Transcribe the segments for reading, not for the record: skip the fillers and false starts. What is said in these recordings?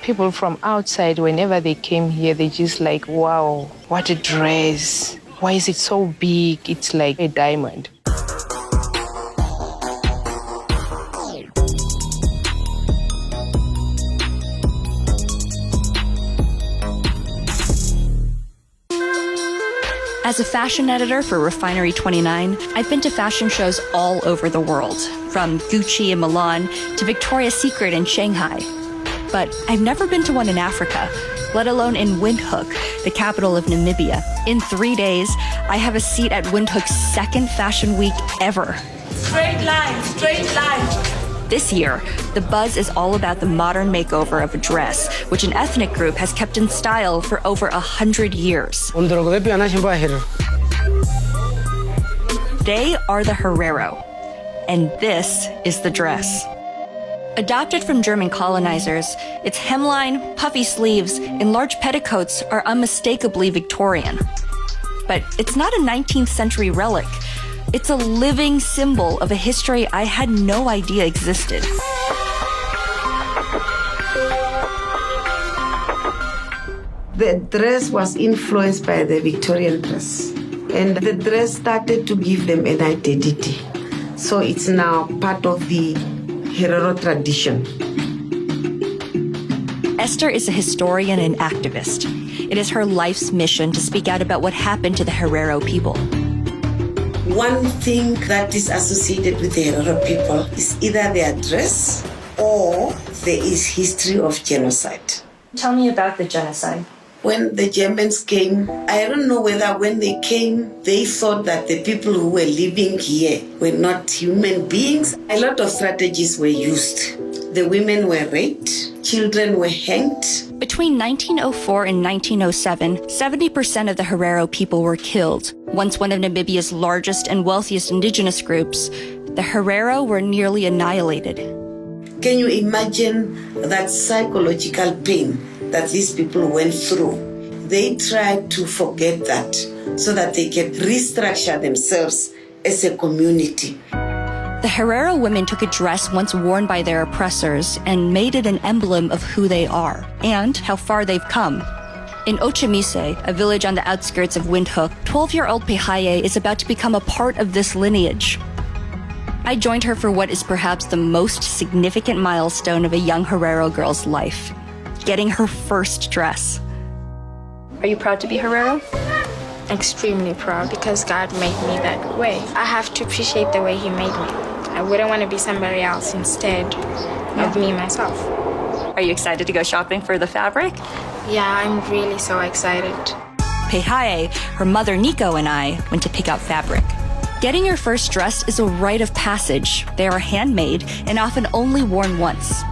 People from outside, whenever they came here, they just like, wow, what a dress. Why is it so big? It's like a diamond. As a fashion editor for Refinery 29, I've been to fashion shows all over the world, from Gucci in Milan to Victoria's Secret in Shanghai. But I've never been to one in Africa, let alone in Windhoek, the capital of Namibia. In 3 days, I have a seat at Windhoek's second fashion week ever. Straight line, straight line. This year, the buzz is all about the modern makeover of a dress, which an ethnic group has kept in style for over 100 years. They are the Herero, and this is the dress. Adopted from German colonizers, its hemline, puffy sleeves, and large petticoats are unmistakably Victorian. But it's not a 19th century relic. It's a living symbol of a history I had no idea existed. The dress was influenced by the Victorian dress. And the dress started to give them an identity. So it's now part of the Herero tradition. Esther is a historian and activist. It is her life's mission to speak out about what happened to the Herero people. One thing that is associated with the Herero people is either their dress or there is history of genocide. Tell me about the genocide. When the Germans came, I don't know whether when they came, they thought that the people who were living here were not human beings. A lot of strategies were used. The women were raped, children were hanged. Between 1904 and 1907, 70% of the Herero people were killed. Once one of Namibia's largest and wealthiest indigenous groups, the Herero were nearly annihilated. Can you imagine that psychological pain that these people went through? They tried to forget that so that they can restructure themselves as a community. The Herero women took a dress once worn by their oppressors and made it an emblem of who they are and how far they've come. In Ochimise, a village on the outskirts of Windhoek, 12-year-old Pehaye is about to become a part of this lineage. I joined her for what is perhaps the most significant milestone of a young Herero girl's life, getting her first dress. Are you proud to be Herero? Extremely proud because God made me that way. I have to appreciate the way He made me. I wouldn't want to be somebody else instead of me myself. Are you excited to go shopping for the fabric? Yeah, I'm really so excited. Pehaye, her mother Nico, and I went to pick out fabric. Getting your first dress is a rite of passage. They are handmade and often only worn once.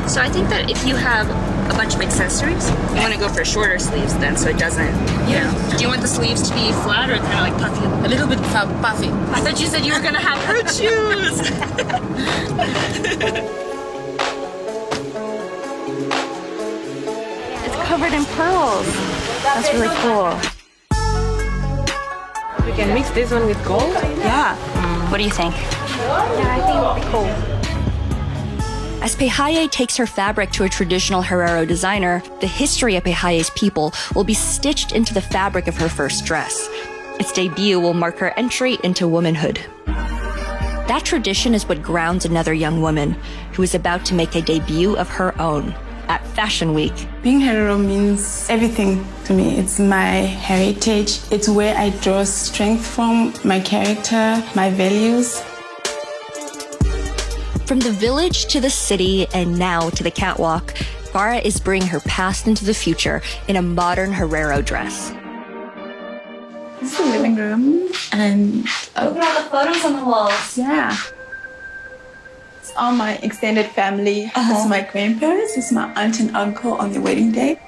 So I think that if you have a bunch of accessories, you want to go for shorter sleeves then, so it doesn't, you know. Do you want the sleeves to be flat or kind of like puffy? A little bit puffy. I thought you said you were going to have her choose. It's covered in pearls. That's really cool. We can mix this one with gold? Yeah. What do you think? Yeah, I think it would be cool. As Pehaye takes her fabric to a traditional Herero designer, the history of Pehaye's people will be stitched into the fabric of her first dress. Its debut will mark her entry into womanhood. That tradition is what grounds another young woman who is about to make a debut of her own at Fashion Week. Being Herero means everything to me. It's my heritage. It's where I draw strength from, my character, my values. From the village to the city and now to the catwalk, Farah is bringing her past into the future in a modern Herero dress. This is the living room, and Look at all the photos on the walls. yeah. It's all my extended family. This is my grandparents, this is my aunt and uncle on their wedding day.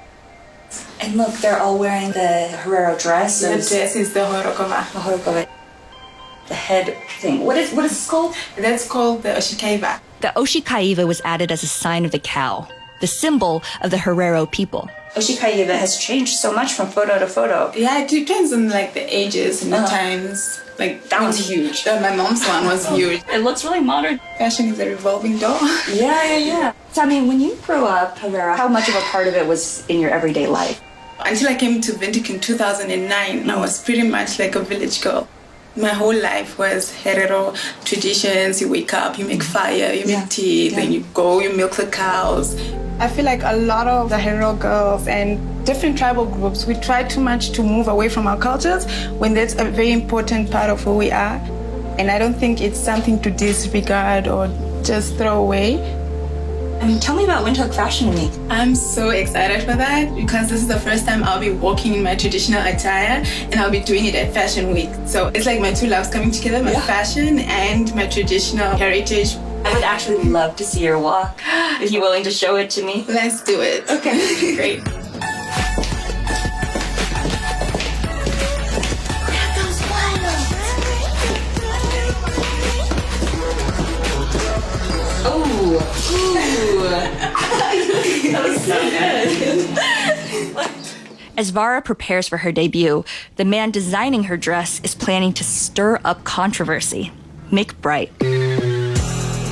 And look, they're all wearing the Herero dress. The dress is the horokova. The head thing. What is this called? That's called the oshikaiva. The oshikaiva was added as a sign of the cow, the symbol of the Herero people. Oshikaiba has changed so much from photo to photo. Yeah, it depends on like the ages and the times. Like That one's huge. My mom's one was huge. It looks really modern. Fashion is a revolving door. Yeah. So, I mean, when you grew up, Herero, how much of a part of it was in your everyday life? Until I came to Windhoek in 2009, I was pretty much like a village girl. My whole life was Herero traditions. You wake up, you make fire, you make tea, then you go, you milk the cows. I feel like a lot of the Herero girls and different tribal groups, we try too much to move away from our cultures when that's a very important part of who we are. And I don't think it's something to disregard or just throw away. Tell me about Windhoek Fashion Week. I'm so excited for that because this is the first time I'll be walking in my traditional attire and I'll be doing it at Fashion Week. So it's like my two loves coming together, my fashion and my traditional heritage. I would actually love to see your walk. If you're willing to show it to me. Let's do it. Okay, great. That was so good. As Vara prepares for her debut, the man designing her dress is planning to stir up controversy. Mick Bright.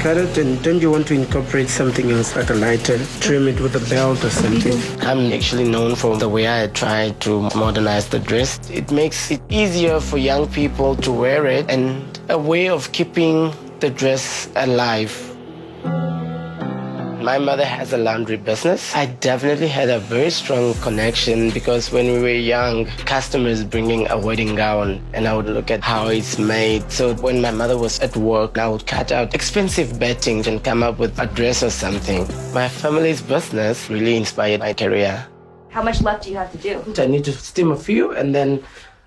Cut it, and don't you want to incorporate something else, like a lighter, trim it with a belt or something? I'm actually known for the way I try to modernize the dress. It makes it easier for young people to wear it and a way of keeping the dress alive. My mother has a laundry business. I definitely had a very strong connection because when we were young, customers bringing a wedding gown and I would look at how it's made. So when my mother was at work, I would cut out expensive bedding and come up with a dress or something. My family's business really inspired my career. How much left do you have to do? I need to steam a few and then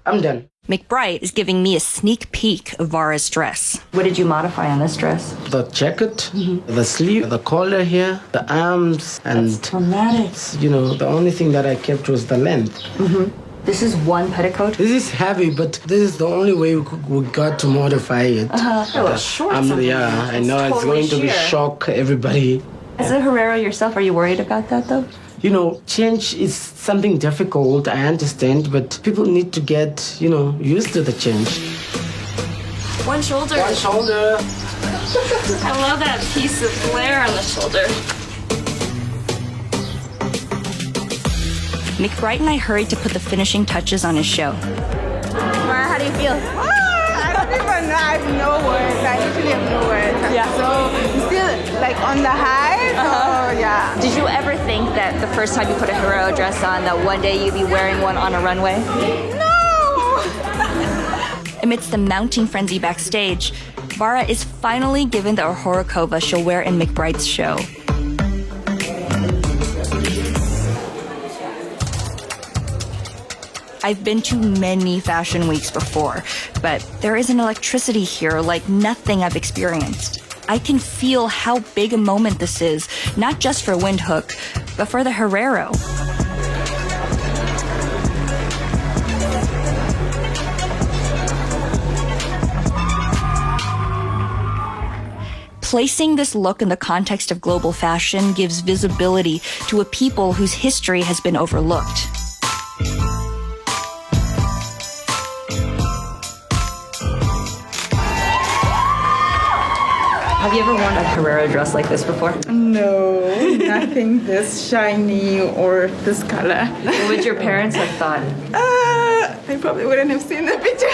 I'm done. McBride is giving me a sneak peek of Vara's dress. What did you modify on this dress? The jacket, the sleeve, the collar here, the arms, and that's dramatic. You know, the only thing that I kept was the length. This is one petticoat? This is heavy, but this is the only way we got to modify it. Oh, short. Yeah, I know it's going to be shock everybody. As a Herero yourself, are you worried about that though? You know, change is something difficult, I understand, but people need to get, used to the change. One shoulder. One shoulder. I love that piece of flare on the shoulder. McBride and I hurried to put the finishing touches on his show. Mara, how do you feel? I don't even know. I have no words. I literally have no words. Yeah. So still like on the high. So yeah. Did you ever think that the first time you put a Herero dress on, that one day you'd be wearing one on a runway? No. Amidst the mounting frenzy backstage, Vara is finally given the Orhorokova she'll wear in McBride's show. I've been to many fashion weeks before, but there is an electricity here like nothing I've experienced. I can feel how big a moment this is, not just for Windhoek, but for the Herero. Placing this look in the context of global fashion gives visibility to a people whose history has been overlooked. Have you ever worn a Herero dress like this before? No, nothing this shiny or this color. What would your parents have thought? I probably wouldn't have seen the picture.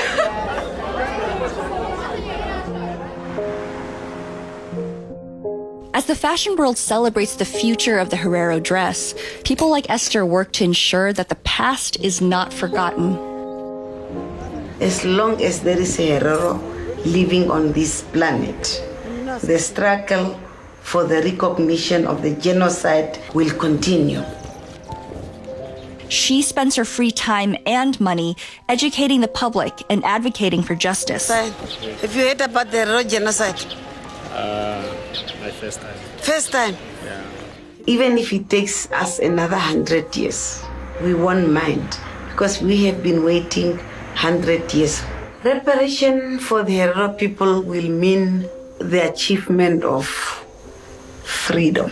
As the fashion world celebrates the future of the Herero dress, people like Esther work to ensure that the past is not forgotten. As long as there is a Herero living on this planet, the struggle for the recognition of the genocide will continue. She spends her free time and money educating the public and advocating for justice. Have you heard about the Herero genocide? My first time. First time? Yeah. Even if it takes us another 100 years, we won't mind because we have been waiting 100 years. Reparation for the Herero people will mean the achievement of freedom.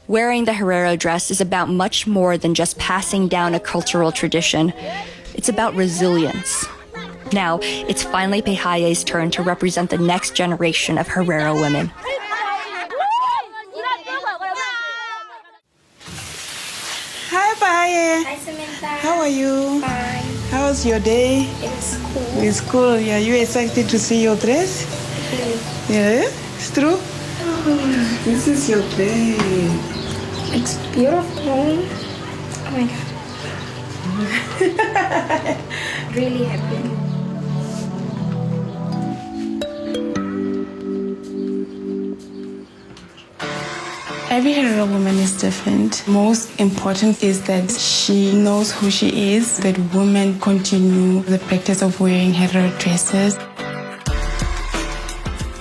Wearing the Herero dress is about much more than just passing down a cultural tradition. It's about resilience. Now, it's finally Pehaye's turn to represent the next generation of Herero women. Hi, Paye. Hi, Samantha. How are you? Fine. How's your day? It's cool. It's cool. Yeah, you excited to see your dress? Yeah, it's true. This is your place. It's beautiful. Oh my god. Really happy. Every Herero woman is different. Most important is that she knows who she is, that women continue the practice of wearing Herero dresses.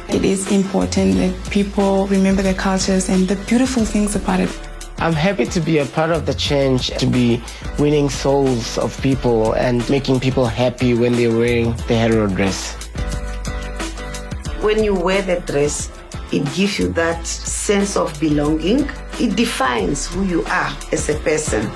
It is important that people remember their cultures and the beautiful things about it. I'm happy to be a part of the change, to be winning souls of people and making people happy when they're wearing the Herero dress. When you wear the dress, it gives you that sense of belonging. It defines who you are as a person.